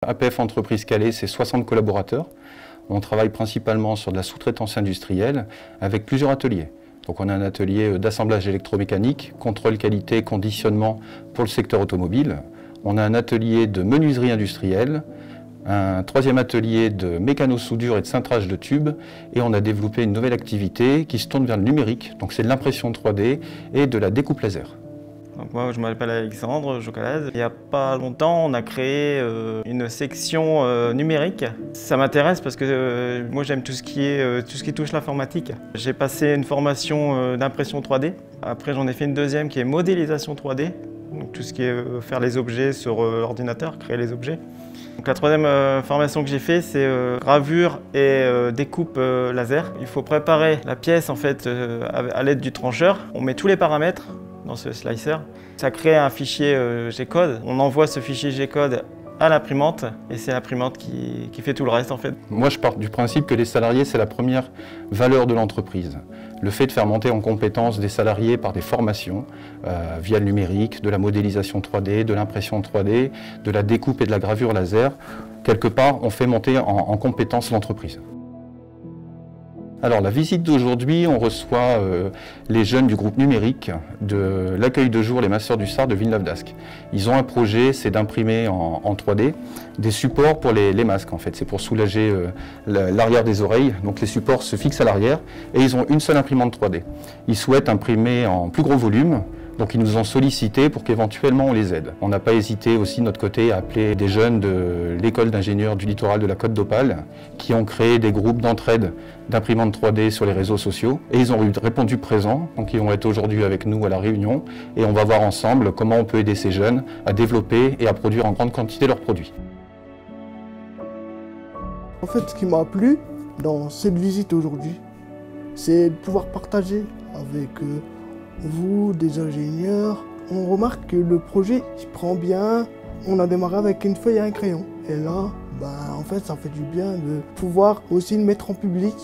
APF Entreprise Calais, c'est 60 collaborateurs. On travaille principalement sur de la sous-traitance industrielle avec plusieurs ateliers. Donc on a un atelier d'assemblage électromécanique, contrôle qualité, conditionnement pour le secteur automobile. On a un atelier de menuiserie industrielle, un troisième atelier de mécano-soudure et de cintrage de tubes. Et on a développé une nouvelle activité qui se tourne vers le numérique. Donc c'est de l'impression 3D et de la découpe laser. Donc moi, je m'appelle Alexandre Jocalaz. Il n'y a pas longtemps, on a créé une section numérique. Ça m'intéresse parce que moi, j'aime tout ce qui touche l'informatique. J'ai passé une formation d'impression 3D. Après, j'en ai fait une deuxième qui est modélisation 3D. Donc tout ce qui est faire les objets sur l'ordinateur, créer les objets. Donc la troisième formation que j'ai fait, c'est gravure et découpe laser. Il faut préparer la pièce en fait à l'aide du trancheur. On met tous les paramètres dans ce slicer. Ça crée un fichier G-code. On envoie ce fichier G-code à l'imprimante et c'est l'imprimante qui fait tout le reste en fait. Moi je pars du principe que les salariés c'est la première valeur de l'entreprise. Le fait de faire monter en compétence des salariés par des formations via le numérique, de la modélisation 3D, de l'impression 3D, de la découpe et de la gravure laser, quelque part on fait monter en compétence l'entreprise. Alors la visite d'aujourd'hui, on reçoit les jeunes du groupe numérique de l'accueil de jour Les Masseurs du Sard de Villeneuve-d'Ascq. Ils ont un projet, c'est d'imprimer en 3D des supports pour les masques en fait. C'est pour soulager l'arrière des oreilles. Donc les supports se fixent à l'arrière et ils ont une seule imprimante 3D. Ils souhaitent imprimer en plus gros volume. Donc ils nous ont sollicité pour qu'éventuellement on les aide. On n'a pas hésité aussi de notre côté à appeler des jeunes de l'école d'ingénieurs du littoral de la Côte d'Opale qui ont créé des groupes d'entraide d'imprimantes 3D sur les réseaux sociaux et ils ont répondu présents. Donc ils vont être aujourd'hui avec nous à la réunion et on va voir ensemble comment on peut aider ces jeunes à développer et à produire en grande quantité leurs produits. En fait, ce qui m'a plu dans cette visite aujourd'hui, c'est de pouvoir partager avec vous, des ingénieurs. On remarque que le projet se prend bien. On a démarré avec une feuille et un crayon. Et là, en fait, ça fait du bien de pouvoir aussi le mettre en public.